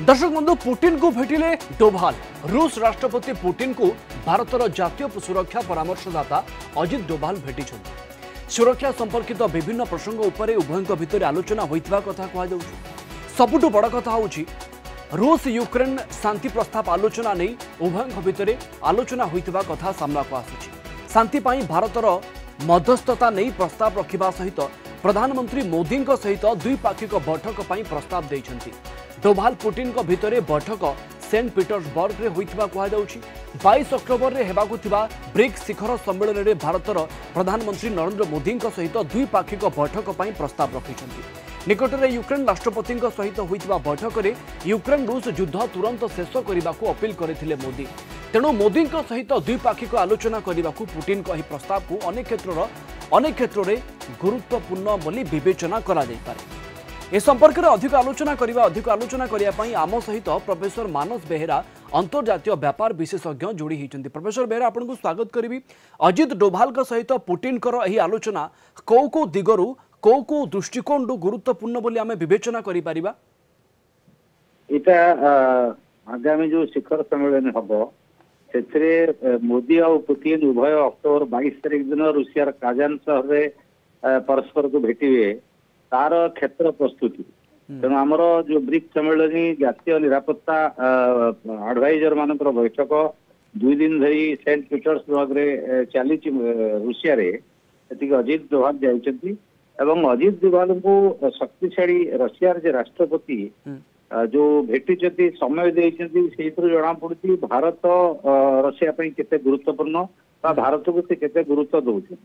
दर्शक बंधु पुतिन को भेटिले डोभाल। रूस राष्ट्रपति पुतिन को भारतर जातीय सुरक्षा परामर्शदाता अजित डोभाल भेटी। सुरक्षा संपर्कित विभिन्न प्रसंग उपरे उभयों भितर आलोचना होइतबा कथा कह सबुठु बड़ कथा होउछि रूस यूक्रेन शांति प्रस्ताव आलोचना नहीं उभयों भितर आलोचना होइतबा कथा सामना को आसुछि। शांति पाई भारतर मध्यस्थता नहीं प्रस्ताव रखिबा सहित प्रधानमंत्री मोदी सहित द्विपाक्षिक बैठक पर प्रस्ताव देइछन्ति। डोभाल पुतिन को भितरे बैठक सेंट पीटर्सबर्ग रे होइतबा कहा जाउछि। 22 अक्टोबर रे हेबाकु थिबा ब्रिक्स शिखर सम्मेलन रे भारतर प्रधानमंत्री नरेंद्र मोदी सहित द्विपाक्षिक बैठक पर प्रस्ताव रखिछन्ति। निकट में यूक्रेन राष्ट्रपति सहित होइतबा बैठक रे यूक्रेन रूस युद्ध तुरंत शेष करने को अपील करथिले मोदी। तेणु मोदी सहित द्विपाक्षिक आलोचना करने को पुतिन को प्रस्ताव को अनेक क्षेत्र में गुरुत्वपूर्ण बोली विवेचना करा जाय पारे। ए संपर्क में अधिक आलोचना करने आम सहित प्रोफेसर मानस बेहेरा अंतर्जातीय व्यापार विशेषज्ञ जोड़ी होती। प्रोफेसर बेहेरा आपको स्वागत करी। अजित डोभाल सहित पुतिन यही आलोचना कौ दिगरु कौ दृष्टिकोण गुरुत्वपूर्ण बोली आम विवेचना करिपरिबा। इटा आगामी जो शिखर सम्मेलन हम से मोदी और पुतिन उभय अक्टोबर 22 तारिख दिन रूसियार काजान सहर में परस्पर को भेटे तार क्षेत्र प्रस्तुति। तेणु आमर जो ब्रिक्स सम्मेलनी जातीय निरापत्ता एडवाइजर मान बैठक 2 दिन धरी सेंट पीटर्सबर्ग रे चली रूसिया रे अजित डोभाल जाइछन्ति एवं अजित डोभाल को शक्तिशाली रशियार जे राष्ट्रपति जो भेटी समय देइछन्ति सेइथरो जणा पड़ुछि भारत रशिया पई केते गुरुत्वपूर्ण बा भारत को से केते गुरुत्व दउछि।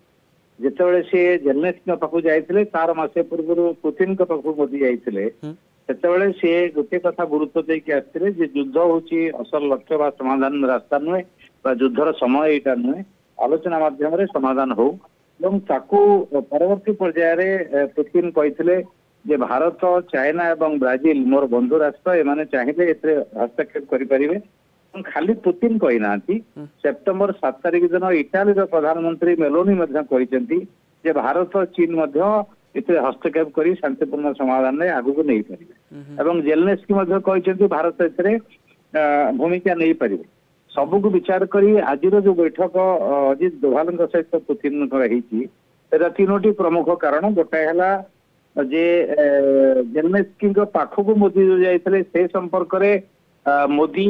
जेतेबेले से जेलेन्स्की पाखु जाइथिले तार मासे पूर्व पुतिन के पाखु मोदी जाइथिले सेतेबेले से गोटे कथा गुरुत्व देके आथिले जे युद्ध होछि असल लक्ष्य बा समाधान रास्ता नुहे बा युद्धर समय एटा नुहे आलोचना माध्यम रे समाधान हो एवं ताकू परवर्ती पर्याय रे पुतिन कहिथिले जे भारत चाइना एवं ब्राजिल मोर बंधु राष्ट्र एमाने चाहिए एते हस्तक्षेप करि परिबे। खाली पुतिन कही ना सेप्टेम्बर 7 तारिख दिन इटाली प्रधानमंत्री मेलोनी जे भारत चीन इतने हस्तक्षेप कर शांतिपूर्ण समाधान में आगू को नहीं पारे एवं जेलेन्स्की भारत एथे भूमिका नहीं पारे। सबू को विचार करी आज जो बैठक अजित डोभाल सहित पुतिन तीनोटी प्रमुख कारण गोटाए है जे जेलेन्स्की पाखक मोदी जो जाते से संपर्क में मोदी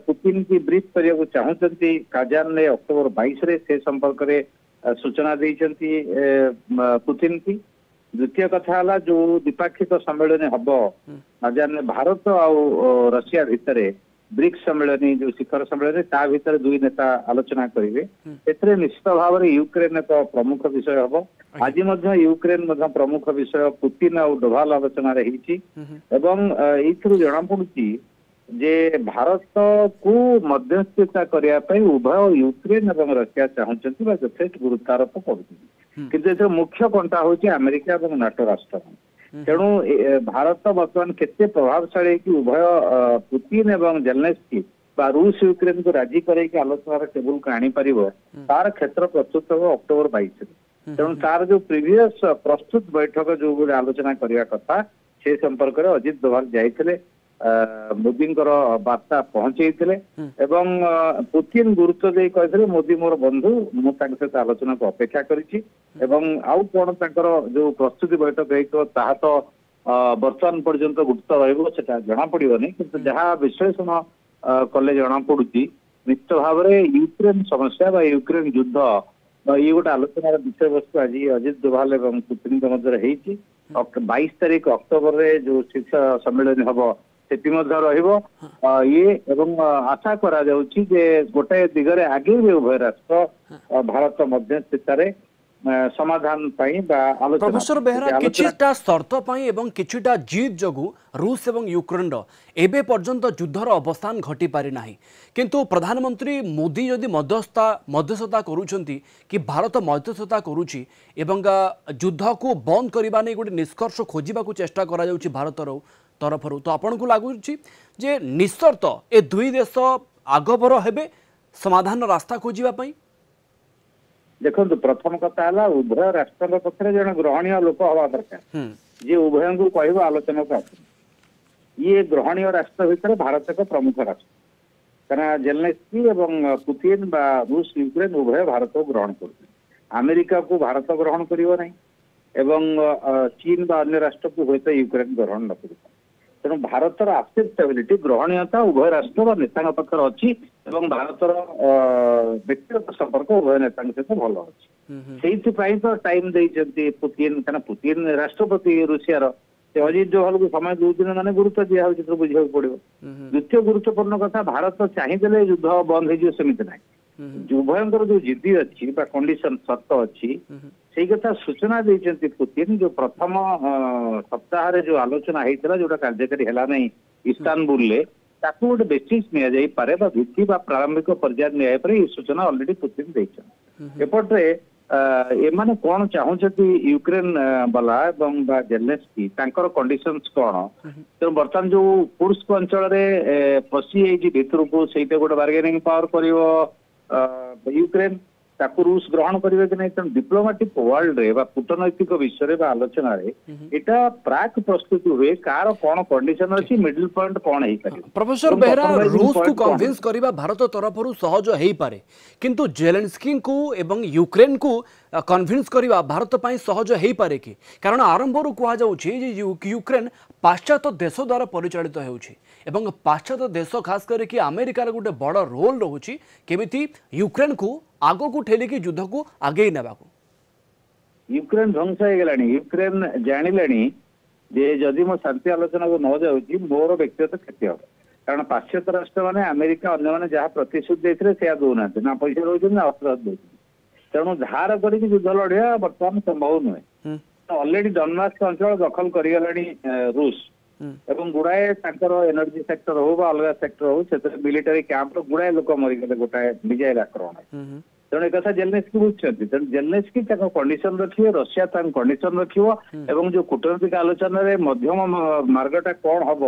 पुतिन की ब्रीफ करने को चाहते काजान ने अक्टोबर 22 रे से संपर्क में सूचना देइछन्ति पुतिन की। द्वितीय कथा है जो द्विपाक्षिक सम्मेलन हम काजान ने भारत और रशिया भितर ब्रिक्स सम्मेलन जो शिखर सम्मेलन ता भितर दुई नेता आलोचना करेंगे। एथरे निश्चित भाव में यूक्रेन एक प्रमुख विषय हम आज यूक्रेन प्रमुख विषय पुतिन और डोभाल आलोचना एवं जना पड़ी जे भारत को मध्यस्थता करने उभय यूक्रेन और रशिया चाहते यथेष्ट गुरुत्वारोप कर मुख्य कंटा हूँ अमेरिका और नाटो राष्ट्र। तेणु भारत बर्तमान केते प्रभावशाली कि उभय पुतिन एवं जेलेन्स्की रूस यूक्रेन को राजी करके आलोचना टेबुल को आनीपर तार क्षेत्र प्रस्तुत हो अक्टोबर 22। तेणु तार जो प्रीवियस प्रस्तुत बैठक जो आलोचना करने कथा से संपर्क में अजित डोभाल जाइए मोदी वार्ता पहुंचे एवं पुतिन गुरुत्व दे कहते मोदी मोर बंधु मु सहित आलोचना को अपेक्षा करी आउ कौन जो प्रस्तुति बैठक हो तो वर्तमान पर्यंत गुप्त रहा जना पड़ोनी कि जहाँ विश्लेषण कले जना पड़ी निश्चित भाव में यूक्रेन समस्या यूक्रेन युद्ध ये गोटे आलोचनार विषय वस्तु आज अजित डोभाल और पुतिन के मध्य 22 तारिख अक्टोबर रे जो शीर्ष सम्मेलन हम ये एवं आशा करा जाउछि जे गोटे दिगरे आगे भी उभय राष्ट्र भारत मध्यस्थतारे समाधान पाई बा आलोचना। प्रोफेसर बेहरा किछिटा शर्त पाई एवं किछिटा जीत जगु रूस एवं यूक्रेन एबे पर्यंत युद्धर अवस्थान घटी पारि नाही किंतु प्रधानमंत्री मोदी यदि मध्यस्थता करूछंती कि भारत मध्यस्थता करूछि एवं युद्ध को बंद करबा नै गोटे निष्कर्ष खोजिबा को चेष्टा करा जाउछि भारतर तरफर तो आपन को लगुच जे निश्चर्त ए दुई देश आगबर हेबे समाधान रास्ता खोजापी। देखो प्रथम कथा है उभय राष्ट्र पक्ष जन ग्रहणीय लोक हवा दरकार जी उभय को कह आलोचना को आस ये ग्रहणीय राष्ट्र भितर भारत एक प्रमुख राष्ट्र कारण जेलेन्स्की एवं पुतिन बा रूस यूक्रेन उभय भारत को ग्रहण कर अमेरिका को भारत ग्रहण करियो नहीं एवं चीन बा अन्य राष्ट्र को हुए तो यूक्रेन ग्रहण न कर तेणु भारतर एक्सेप्टेबिलिटी ग्रहणीयता उभय राष्ट्र नेता पाखर अच्छी भारतर व्यक्तिगत संपर्क उभय नेता सहित भल अच्छी से तो टाइम देते पुतिन क्या पुतिन राष्ट्रपति रूसियार से अजित डोभाल को समय दूसरे माने गुरुत्व दिया तो बुझा पड़ो द्वितीय गुरुत्वपूर्ण कथा भारत चाहिए युद्ध बंद हो सेमती ना उभयंकर जो जिद्दी अच्छी कंडीशन शर्त अच्छी से कथा सूचना देते पुतिन जो प्रथम सप्ताह जो आलोचना होता जोटा कार्यकारी है नहीं इस्तानबुल ताकू गोटे बेसिस निपारे भित्ति प्रारंभिक पर्याय नि सूचना अलरेडी पुतिन देते एपटे एमाने कौन चाहते यूक्रेन वाला जेलेन्स्की कंडीशंस कौन तेणु बर्तमान जो कुर्स्क अंचल पशि भितर को गोटे बार्गेनिंग पावर कर यूक्रेन ताकू रूस ग्रहण करेंगे कि नहीं तेणु डिप्लोमेटिक वर्ल्ड रे कूटनैतिक विषय आलोचना एटा प्राक प्रस्तुति हुए कार कौन कंडीशन अच्छी मिडिल पॉइंट कौन है प्रोफेसर बेहरा रूस को कन्विंस करबा भारत तरफ सहज हो पारे किंतु जेलेन्स्की को एवं यूक्रेन को कन्विंस करबा भारत पई सहज हो पारे कि कारण आरंभ रु कहा जाउछि जे यूक्रेन पाश्चात्य देश द्वारा परिचालित होउछि एवं पाश्चात्य देश खास करके अमेरिकार गोटे बड़ रोल रहुछि केमिति यूक्रेन को आगो को ठेलिकी युद्ध को आगे नेबा यूक्रेन ध्वंस हो गलानी यूक्रेन जानिलानी जे जदि मो शांति आलोचना को न जाउछि मोर व्यक्तिगत क्षति हो कारण पाश्चात्य राष्ट्र माने अमेरिका अन्य माने जहाँ प्रतिश्रुति देथिले से दोना ना पैसा रोज ना अस्त्र देथिले तेणु धार करके युद्ध लड़िया बर्तमान संभव नुहे अलरेडी डनमार्क अंचल दखल करिगलानी रूस एवं गुड़ाए एनर्जी सेक्टर हो अलग सेक्टर हो मिलिटारी कैंप गुड़ाए लोक मरीगले गोटाए मिसाइल आक्रमण तेणु एक जेलेन्स्की बुझुंट तेणु जेलेन्स्की कंडीशन रखिए रशिया कंडीशन रखियो जो कूटनैतिक आलोचना मध्यम मार्गटा कौन हम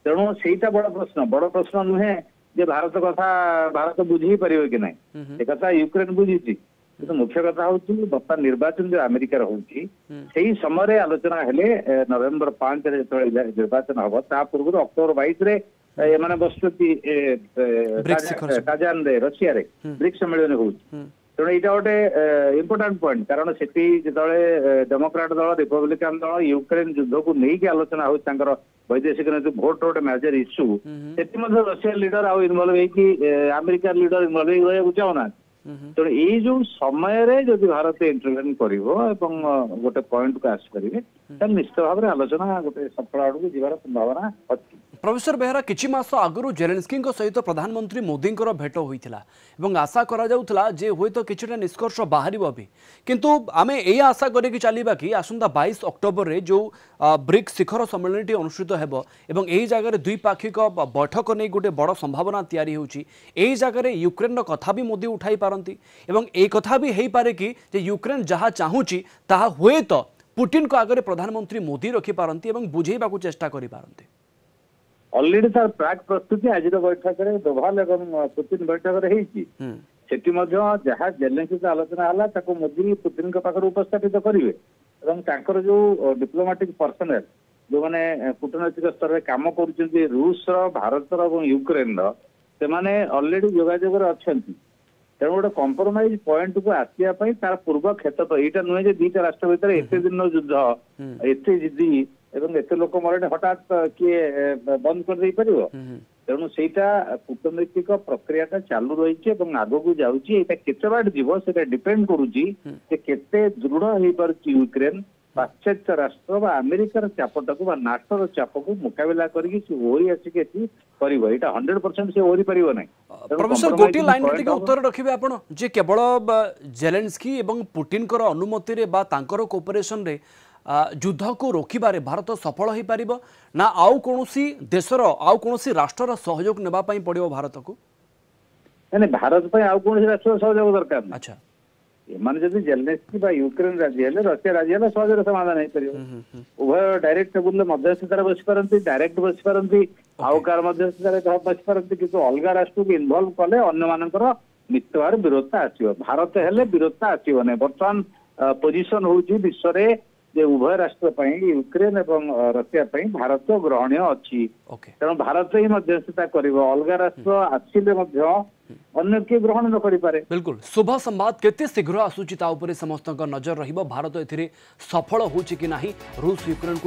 तेणु से बड़ प्रश्न नुहे जे भारत कथा भारत बुझी पार कि ना एक यूक्रेन बुझी तो मुख्य कथा हूँ बर्तमान निर्वाचन जो अमेरिकार होती समय आलोचना हेले नवेम्बर 5 निर्वाचन हम ता पूर्व अक्टोबर 22 एमाने बसुती काजान रशिया रे ब्रिक्स सम्मेलन हो तेणु यहाँ गोटे इम्पोर्टाट पॉइंट कारण से डेमोक्राट दल रिपब्लिकान दल यूक्रेन युद्ध को लेकिन आलोचना हो वैदेशिक नीति भोट गोटे मेजर इश्यू से रशिया लीडर आउ इनवल्व अमेरिका लीडर इनवल्व रहा चाहूना तेणु ये जो समय जब भारत इंटरवेन कर गोटे पॉइंट को आसपारे निश्चित भाव में आलोचना गोटे सफल आड़ को जीवार संभावना अच्छी प्रोफेसर बेहरा किछि मास आगु जेलेन्स्की सहित प्रधानमंत्री मोदी भेट होता आशा करा जे हुए तो किछिटा निष्कर्ष बाहर भी किंतु आमे ए आशा करके चलिबा कि आसंता 22 अक्टोबर रे जो ब्रिक्स शिखर सम्मेलन अनुष्ठित हेबो एवं एही जगह द्विपाक्षिक बैठक नहीं गोटे बड़ संभावना तैयारी होउची एही जगह यूक्रेन कथा भी मोदी उठाई पारंती एवं ए कथा भी हेई पारे कि जे यूक्रेन जहाँ चाहूची ताहा हुए तो पुतिन को आगे प्रधानमंत्री मोदी रखी पारंती एवं बुझेइबा को चेष्टा करि पारंती अलरेडी तार प्राक प्रस्तुति आज बैठक में डोभाल एवं पुतिन बैठक में जहाँ जेलेन्स्की आलोचना है मोदी पुतिन पाखर उपस्थापित करेंगे जो डिप्लोमेटिक पर्सनल जो मैंने कूटनैतिक स्तर में कम कर रूस भारत और यूक्रेन से अलरेडी जोगाजोग अच्छा तेणु गोटे कंप्रोमाइज पॉइंट को आसवाई तार पूर्व क्षेत्र यहाँ नुहे जे दीटा राष्ट्र भितर एत दिन युद्ध एत जिद्दी एवं एत लोक मरे हठात किए बंद कर दे पार तेणु सेटा कूटनैतिक प्रक्रिया चालू रही आग को जाऊँगी केते बाट जीव से डिपेंड करुच्ची केते दृढ़ हो पार यूक्रेन पाश्चात्य राष्ट्र अमेरिकार चापटा नाटोर चाप को मुकाबला करके ओरी आसिक कर 100% से ओरी पार ना प्रोफेसर गोटे लाइन उत्तर रखिए आपण जे केवल जेलेन्स्की एवं पुतिन अनुमति रे बा तांकर कोऑपरेशन रे युद्ध को रोकबारे भारत सफल हो पार ना आउ कोनोसी देशर आउ कोनोसी राष्ट्र सहयोग नेबा पई पड़िबो भारत को नहीं भारत पे आउ कोनोसी राष्ट्र सहयोग दरकार नहीं अच्छा माने जदि जेलेन्स्की बा यूक्रेन राज्य हेले रशिया राज्य हेले सहज समाधान नहीं पारिबो उभय डायरेक्ट टेबुल मध्यस्थतार बसी पारंती डायरेक्ट बसी पारंती आउ कार मध्यस्थतार बसी पारंती किंतु अलग राष्ट्र को इन्वॉल्व कले अन्य मानकर निश्चित भाव विरोधता आसीबो भारत हेले विरोधता आसीबो नै वर्तमान पोजीशन होउची विश्व रे जे उभय राष्ट्र ପାଇଁ ୟୁକ୍ରେନ ଏବଂ ରଷିଆ ପାଇଁ ଭାରତ ଗ୍ରହଣୀୟ ଅଛି। ओके ତେଣୁ ଭାରତ ହିଁ ମଧ୍ୟସ୍ଥତା କରିବ, ଅଲଗା ରାଷ୍ଟ୍ର ଆସିଲେ ମଧ୍ୟ ଅନ୍ୟ କିଏ ଗ୍ରହଣ ନ କରିପାରେ। बिल्कुल शुभ संवाद केते शीघ्र आसूची ता उपरे समस्त नजर रहिबो। भारत एथिरे सफल होउची कि नाही, रूस यूक्रेन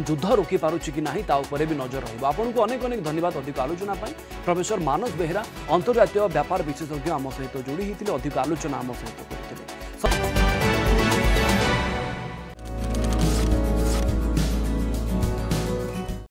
युद्ध रोकी पारुची कि नाही ता उपरे भी नजर रहिबो। आपनको अनेक अनेक धन्यवाद अधिक आलोचना पाई। प्रोफेसर मानस बेहेरा अंतर्जातीय व्यापार विशेषज्ञ आम सहित जोड़ी होते अधिक आलोचना आम सहित करते।